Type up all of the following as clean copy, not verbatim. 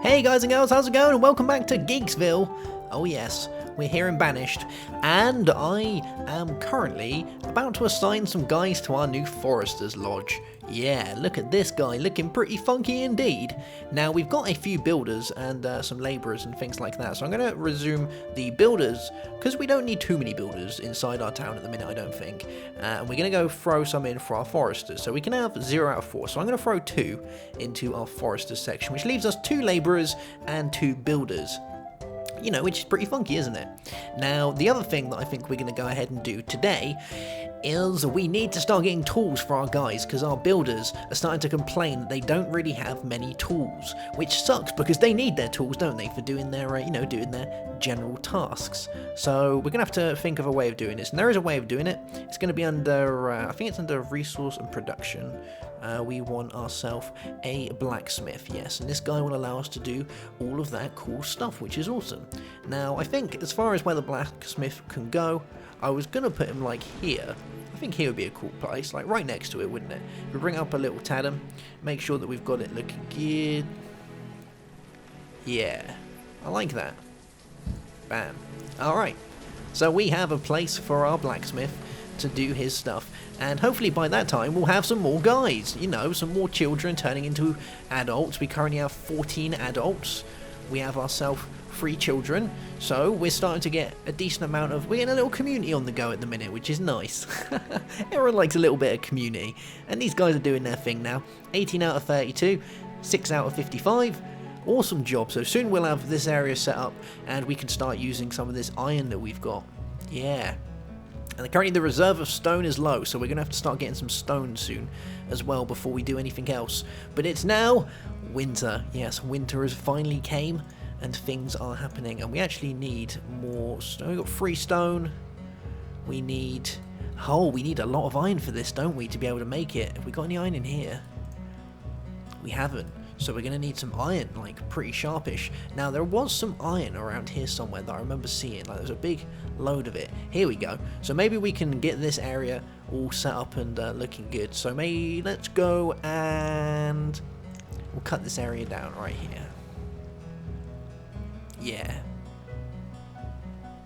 Hey guys and girls, how's it going? And welcome back to GeeksVille. Oh yes, we're here in Banished, and I am currently about to assign some guys to our new Forester's Lodge. Yeah, look at this guy, looking pretty funky indeed. Now, we've got a few builders and some labourers and things like that, so I'm going to resume the builders, because we don't need too many builders inside our town at the minute, I don't think. And we're going to go throw some in for our Foresters, so we can have 0 out of 4. So I'm going to throw 2 into our Foresters section, which leaves us 2 labourers and 2 builders. You know, which is pretty funky, isn't it? Now, the other thing that I think we're going to go ahead and do today is we need to start getting tools for our guys, because our builders are starting to complain that they don't really have many tools, which sucks because they need their tools, don't they, for doing their, doing their general tasks. So we're going to have to think of a way of doing this, and there is a way of doing it. It's going to be under, I think it's under resource and production. We want ourselves a blacksmith, yes, and this guy will allow us to do all of that cool stuff, which is awesome. Now, I think as far as where the blacksmith can go, I was going to put him like here. I think here would be a cool place, like right next to it, wouldn't it? We bring up a little tandem, make sure that we've got it looking good. Yeah, I like that. Bam. Alright, so we have a place for our blacksmith to do his stuff, and hopefully by that time we'll have some more guys, you know, some more children turning into adults. We currently have 14 adults. We have ourselves 3 children, so we're starting to get a decent amount of, we're getting a little community on the go at the minute, which is nice. Everyone likes a little bit of community, and these guys are doing their thing now. 18 out of 32, 6 out of 55, awesome job. So soon we'll have this area set up, and we can start using some of this iron that we've got. Yeah. And currently the reserve of stone is low, so we're going to have to start getting some stone soon as well before we do anything else. But it's now winter. Yes, winter has finally came, and things are happening, and we actually need more stone. We've got 3 stone. We need a lot of iron for this, don't we, to be able to make it? Have we got any iron in here? We haven't, so we're going to need some iron, like pretty sharpish. Now, there was some iron around here somewhere that I remember seeing, like there's a big load of it. Here we go. So maybe we can get this area all set up and looking good. So maybe let's go and we'll cut this area down right here. Yeah.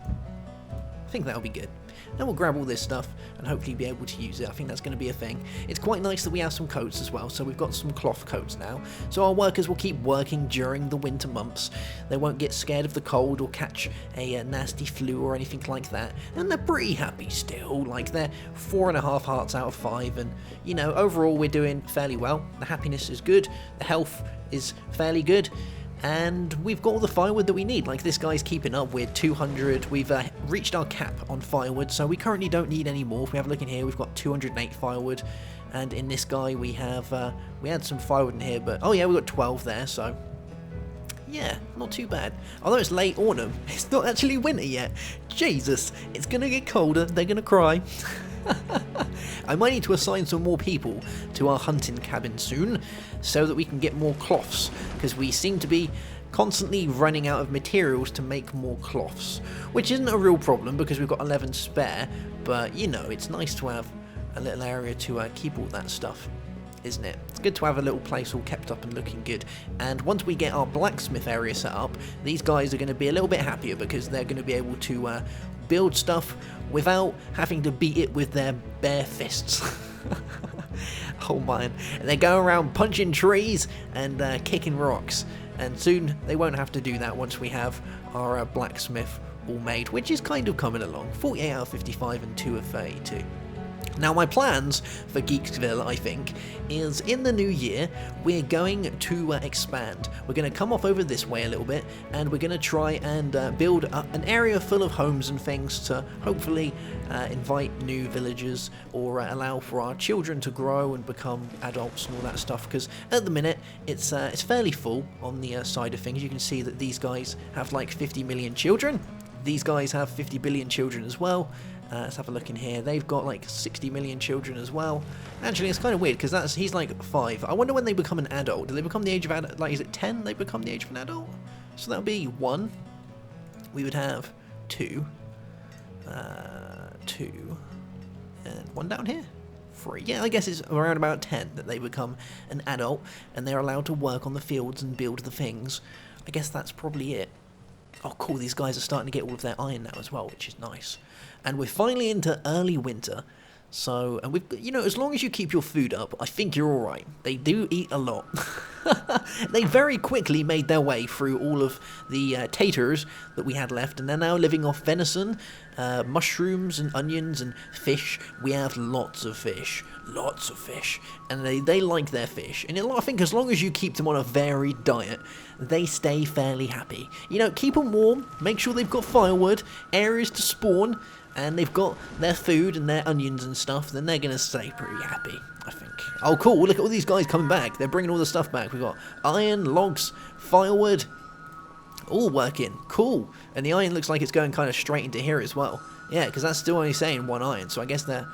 I think that'll be good. Then we'll grab all this stuff and hopefully be able to use it. I think that's going to be a thing. It's quite nice that we have some coats as well, so we've got some cloth coats now. So our workers will keep working during the winter months. They won't get scared of the cold or catch a nasty flu or anything like that. And they're pretty happy still, like they're 4.5 hearts out of 5, and you know, overall we're doing fairly well. The happiness is good, the health is fairly good. And we've got all the firewood that we need. Like, this guy's keeping up with 200. We've reached our cap on firewood, so we currently don't need any more. If we have a look in here, we've got 208 firewood. And in this guy, we have, we had some firewood in here, but, oh yeah, we've got 12 there, so yeah, not too bad. Although it's late autumn, it's not actually winter yet. Jesus, it's going to get colder. They're going to cry. I might need to assign some more people to our hunting cabin soon, so that we can get more cloths, because we seem to be constantly running out of materials to make more cloths, which isn't a real problem because we've got 11 spare, but you know, it's nice to have a little area to keep all that stuff, isn't it? It's good to have a little place all kept up and looking good. And once we get our blacksmith area set up, these guys are going to be a little bit happier because they're going to be able to build stuff without having to beat it with their bare fists. Oh man, and they go around punching trees and kicking rocks, and soon they won't have to do that once we have our blacksmith all made, which is kind of coming along. 48 out of 55 and 2 of 32. Now, my plans for GeeksVille, I think, is in the new year, we're going to expand. We're going to come off over this way a little bit, and we're going to try and build an area full of homes and things to hopefully invite new villagers, or allow for our children to grow and become adults and all that stuff, because at the minute, it's fairly full on the side of things. You can see that these guys have like 50 million children. These guys have 50 billion children as well. Let's have a look in here. They've got like 60 million children as well. Actually, it's kind of weird because he's like 5. I wonder when they become an adult. Do they become the age of adult? Like, is it 10 they become the age of an adult? So that would be 1. We would have 2. 2. And 1 down here. 3. Yeah, I guess it's around about 10 that they become an adult and they're allowed to work on the fields and build the things. I guess that's probably it. Oh, cool, these guys are starting to get all of their iron now as well, which is nice. And we're finally into early winter. So, and we've, you know, as long as you keep your food up, I think you're alright. They do eat a lot. They very quickly made their way through all of the taters that we had left, and they're now living off venison, mushrooms and onions and fish. We have lots of fish, and they like their fish. And I think as long as you keep them on a varied diet, they stay fairly happy. You know, keep them warm, make sure they've got firewood, areas to spawn, and they've got their food and their onions and stuff, then they're going to stay pretty happy, I think. Oh, cool. Look at all these guys coming back. They're bringing all the stuff back. We've got iron, logs, firewood, all working. Cool. And the iron looks like it's going kind of straight into here as well. Yeah, because that's still only saying 1 iron, so I guess they're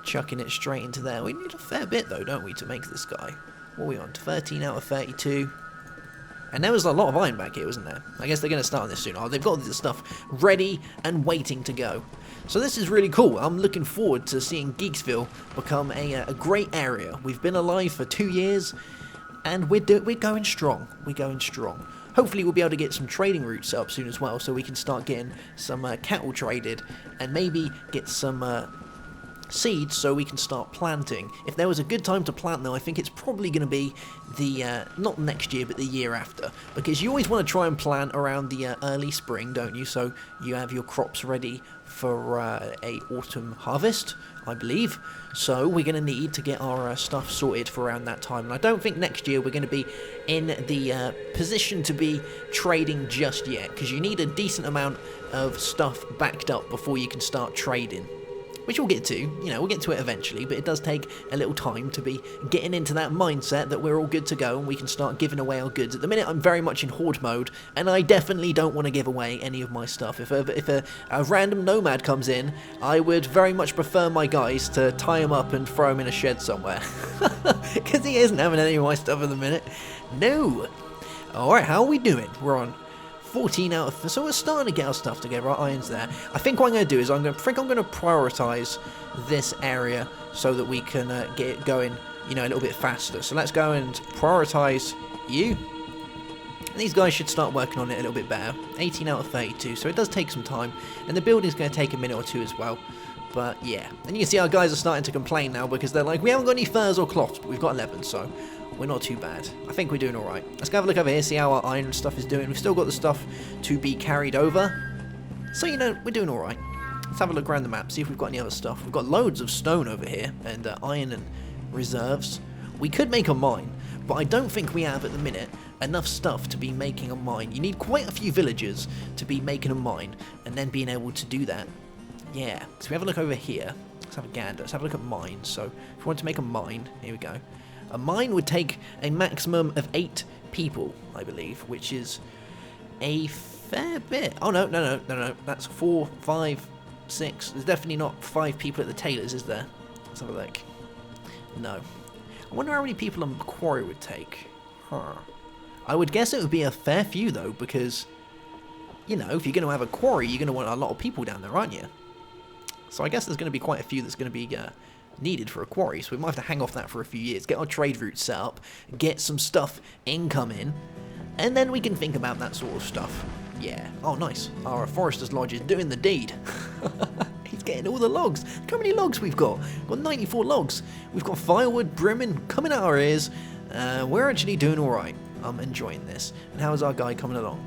chucking it straight into there. We need a fair bit, though, don't we, to make this guy? What are we on? 13 out of 32. And there was a lot of iron back here, wasn't there? I guess they're going to start on this soon. Oh, they've got this stuff ready and waiting to go. So this is really cool. I'm looking forward to seeing GeeksVille become a great area. We've been alive for 2 years, and we're going strong. We're going strong. Hopefully we'll be able to get some trading routes up soon as well, so we can start getting some cattle traded, and maybe get some seeds so we can start planting. If there was a good time to plant though, I think it's probably going to be the not next year but the year after, because you always want to try and plant around the early spring, don't you, so you have your crops ready for a autumn harvest, I believe. So we're going to need to get our stuff sorted for around that time, and I don't think next year we're going to be in the position to be trading just yet, because you need a decent amount of stuff backed up before you can start trading. Which we'll get to, you know, we'll get to it eventually, but it does take a little time to be getting into that mindset that we're all good to go and we can start giving away our goods. At the minute, I'm very much in horde mode, and I definitely don't want to give away any of my stuff. If a random nomad comes in, I would very much prefer my guys to tie him up and throw him in a shed somewhere. Because he isn't having any of my stuff at the minute. No. Alright, how are we doing? We're on 14 out of... So we're starting to get our stuff together, our iron's there. I think what I'm going to do is I'm going to prioritise this area so that we can get it going, you know, a little bit faster. So let's go and prioritise you. And these guys should start working on it a little bit better. 18 out of 32, so it does take some time. And the building's going to take a minute or two as well. But yeah, and you can see our guys are starting to complain now because they're like, we haven't got any furs or cloths, but we've got 11, so we're not too bad. I think we're doing alright. Let's go have a look over here, see how our iron stuff is doing. We've still got the stuff to be carried over. So, you know, we're doing alright. Let's have a look around the map, see if we've got any other stuff. We've got loads of stone over here, and iron and reserves. We could make a mine, but I don't think we have, at the minute, enough stuff to be making a mine. You need quite a few villagers to be making a mine, and then being able to do that. Yeah, so we have a look over here. Let's have a gander. Let's have a look at mines. So, if we want to make a mine, here we go. A mine would take a maximum of 8 people, I believe, which is a fair bit. Oh, no. That's 4, 5, 6. There's definitely not 5 people at the tailors, is there? Let's have a look. No. I wonder how many people a quarry would take. Huh. I would guess it would be a fair few, though, because, you know, if you're going to have a quarry, you're going to want a lot of people down there, aren't you? So I guess there's going to be quite a few that's going to be needed for a quarry, so we might have to hang off that for a few years, get our trade route set up, get some stuff incoming, and then we can think about that sort of stuff. Yeah. Oh, nice. Our Forester's Lodge is doing the deed. He's getting all the logs. Look how many logs we've got. We've got 94 logs. We've got firewood brimming, coming out our ears. We're actually doing alright. I'm enjoying this. And how is our guy coming along?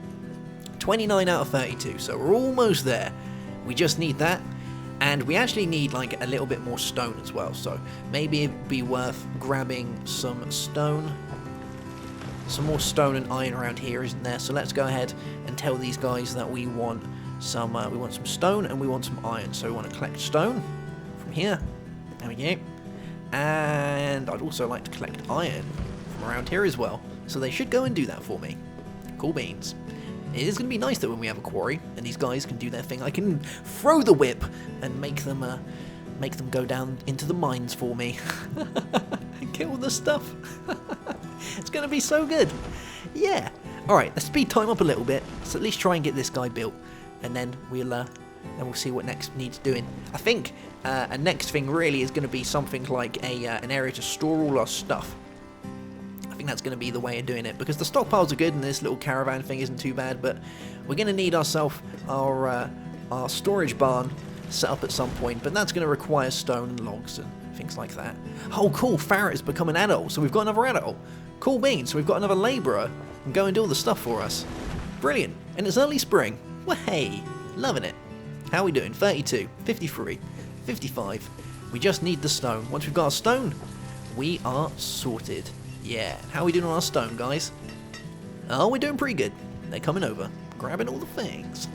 29 out of 32, so we're almost there. We just need that. And we actually need like a little bit more stone as well, so maybe it'd be worth grabbing some stone. Some more stone and iron around here, isn't there? So let's go ahead and tell these guys that we want some stone and we want some iron. So we want to collect stone from here. There we go. And I'd also like to collect iron from around here as well. So they should go and do that for me. Cool beans. It is going to be nice that when we have a quarry and these guys can do their thing, I can throw the whip and make them go down into the mines for me and get all the stuff. It's going to be so good. Yeah. All right, let's speed time up a little bit. So at least try and get this guy built, and then we'll then we'll see what next needs doing. I think a next thing really is going to be something like an area to store all our stuff. I think that's going to be the way of doing it, because the stockpiles are good and this little caravan thing isn't too bad, but we're going to need ourselves our storage barn set up at some point, but that's going to require stone and logs and things like that. Oh cool, Farrett has become an adult, so we've got another adult. Cool beans, so we've got another labourer who can go and do all the stuff for us. Brilliant, and it's early spring. Well, hey, loving it. How are we doing? 32, 53, 55. We just need the stone. Once we've got our stone, we are sorted. Yeah, how are we doing on our stone, guys? Oh, we're doing pretty good. They're coming over, grabbing all the things.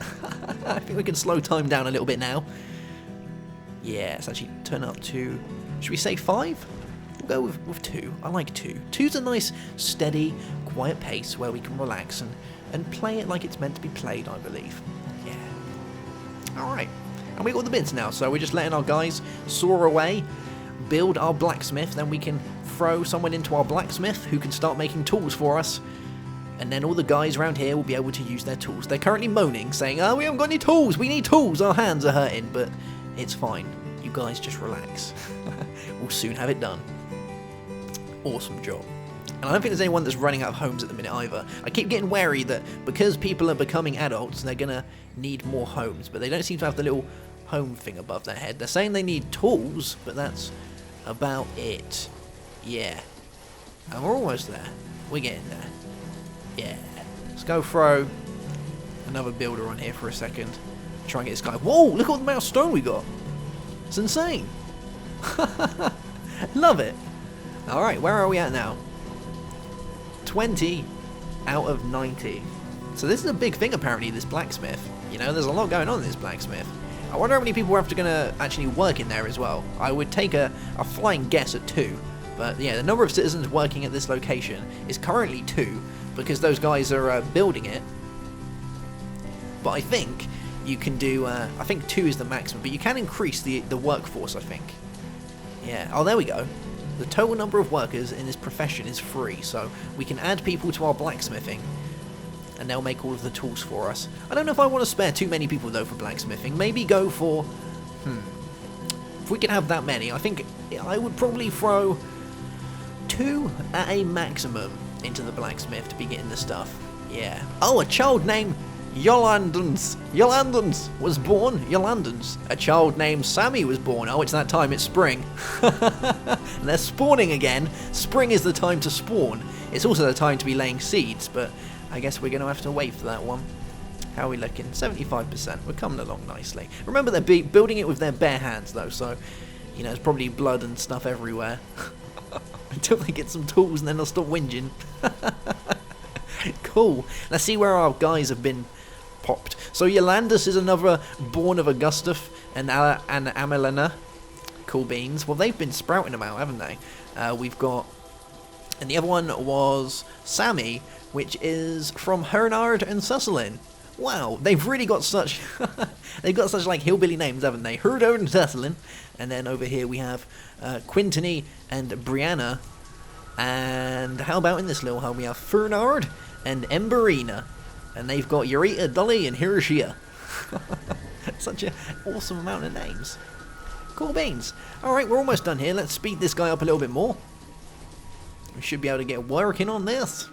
I think we can slow time down a little bit now. Yeah, let's actually turn up to, should we say 5? We'll go with 2. I like 2. 2's a nice, steady, quiet pace where we can relax and play it like it's meant to be played, I believe. Yeah. Alright. And we got the bits now, so we're just letting our guys soar away, build our blacksmith, then we can throw someone into our blacksmith who can start making tools for us. And then all the guys around here will be able to use their tools. They're currently moaning, saying, oh, we haven't got any tools, we need tools, our hands are hurting, but it's fine. You guys just relax. We'll soon have it done. Awesome job. And I don't think there's anyone that's running out of homes at the minute either. I keep getting wary that because people are becoming adults, they're going to need more homes, but they don't seem to have the little home thing above their head. They're saying they need tools, but that's about it. Yeah. And we're almost there. We're getting there. Yeah. Let's go throw another builder on here for a second. Try and get this guy. Whoa, look at all the amount of stone we got. It's insane. Love it. Alright, where are we at now? 20 out of 90. So this is a big thing apparently, this blacksmith. You know, there's a lot going on in this blacksmith. I wonder how many people are going to actually work in there as well. I would take a flying guess at 2. But yeah, the number of citizens working at this location is currently 2, because those guys are building it. But I think you can do, I think 2 is the maximum, but you can increase the workforce, I think. Yeah, oh there we go. The total number of workers in this profession is 3, so we can add people to our blacksmithing, and they'll make all of the tools for us. I don't know if I want to spare too many people though for blacksmithing. Maybe go for, if we could have that many, I think I would probably throw 2 at a maximum into the blacksmith to be getting the stuff. Yeah. Oh, a child named Yolandans was born. Yolandans. A child named Sammy was born. Oh, it's that time. It's spring. And they're spawning again. Spring is the time to spawn. It's also the time to be laying seeds, but I guess we're going to have to wait for that one. How are we looking? 75%. We're coming along nicely. Remember, they're building it with their bare hands, though, so, you know, there's probably blood and stuff everywhere. Until they get some tools and then they'll stop whinging. Cool. Let's see where our guys have been popped. So Yolandus is another born of Augustuf and Amelina. Cool beans. Well, they've been sprouting them out, haven't they? We've got... And the other one was Sammy, which is from Hernard and Susselin. Wow, they've really got such... they've got such, like, hillbilly names, haven't they? Hernard and Susselin. And then over here we have Quintany and Brianna. And how about in this little home we have Fernard and Emberina. And they've got Eureka, Dolly, and Hiroshia. Such an awesome amount of names. Cool beans. Alright, we're almost done here. Let's speed this guy up a little bit more. We should be able to get working on this.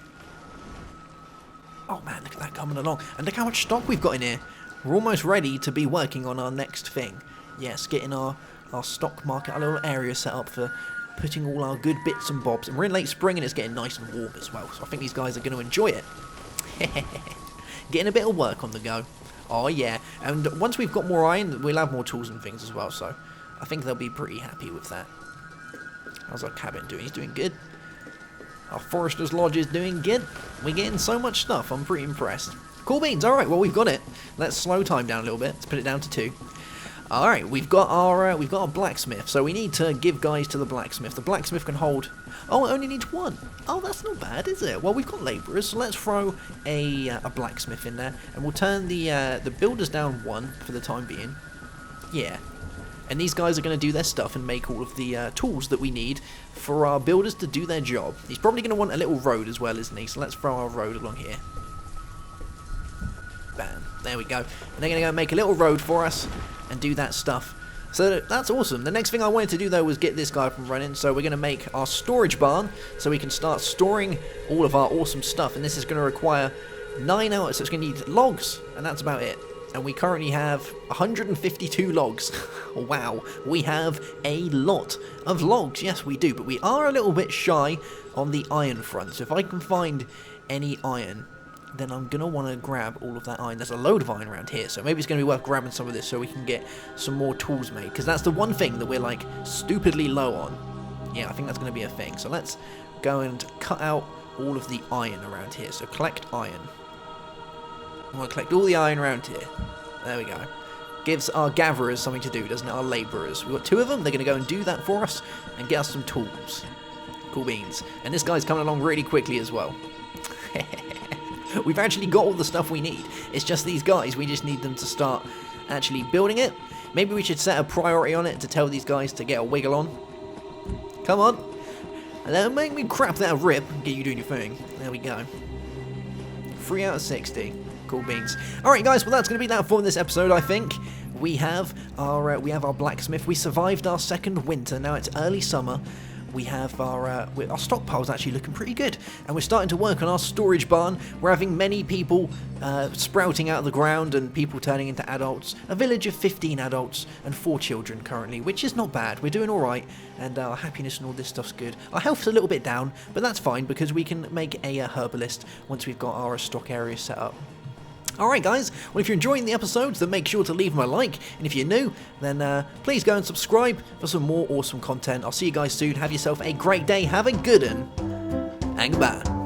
Oh man, look at that coming along. And look how much stock we've got in here. We're almost ready to be working on our next thing. Yes, getting our stock market, our little area set up for putting all our good bits and bobs. And we're in late spring and it's getting nice and warm as well. So I think these guys are going to enjoy it. Getting a bit of work on the go. Oh yeah, and once we've got more iron, we'll have more tools and things as well, so I think they'll be pretty happy with that. How's our cabin doing? He's doing good. Our forester's lodge is doing good. We're getting so much stuff, I'm pretty impressed. Cool beans, alright, well we've got it. Let's slow time down a little bit, let's put it down to 2. Alright, we've got our blacksmith, so we need to give guys to the blacksmith. The blacksmith can hold... Oh, it only needs 1. Oh, that's not bad, is it? Well, we've got labourers, so let's throw a blacksmith in there, and we'll turn the builders down 1 for the time being. Yeah. And these guys are going to do their stuff and make all of the tools that we need for our builders to do their job. He's probably going to want a little road as well, isn't he? So let's throw our road along here. Bam. There we go. And they're going to go make a little road for us and do that stuff. So that's awesome. The next thing I wanted to do though was get this guy up and running. So we're going to make our storage barn so we can start storing all of our awesome stuff. And this is going to require 9 hours. So it's going to need logs, and that's about it. And we currently have 152 logs. Wow, we have a lot of logs. Yes, we do. But we are a little bit shy on the iron front. So if I can find any iron, then I'm going to want to grab all of that iron. There's a load of iron around here, so maybe it's going to be worth grabbing some of this so we can get some more tools made, because that's the one thing that we're, like, stupidly low on. Yeah, I think that's going to be a thing. So let's go and cut out all of the iron around here. So collect iron. I'm going to collect all the iron around here. There we go. Gives our gatherers something to do, doesn't it? Our labourers. We've got 2 of them. They're going to go and do that for us and get us some tools. Cool beans. And this guy's coming along really quickly as well. We've actually got all the stuff we need. It's just these guys. We just need them to start actually building it. Maybe we should set a priority on it to tell these guys to get a wiggle on. Come on. And then make me crap that rip and get you doing your thing. There we go. 3 out of 60. Cool beans. Alright guys, well that's going to be that for this episode, I think. We have our blacksmith. We survived our second winter. Now it's early summer. We have our stockpile's actually looking pretty good, and we're starting to work on our storage barn. We're having many people sprouting out of the ground and people turning into adults. A village of 15 adults and 4 children currently, which is not bad. We're doing alright, and our happiness and all this stuff's good. Our health's a little bit down, but that's fine because we can make a herbalist once we've got our stock area set up. Alright guys, well if you're enjoying the episodes, then make sure to leave them a like, and if you're new, then please go and subscribe for some more awesome content. I'll see you guys soon, have yourself a great day, have a good one, and goodbye.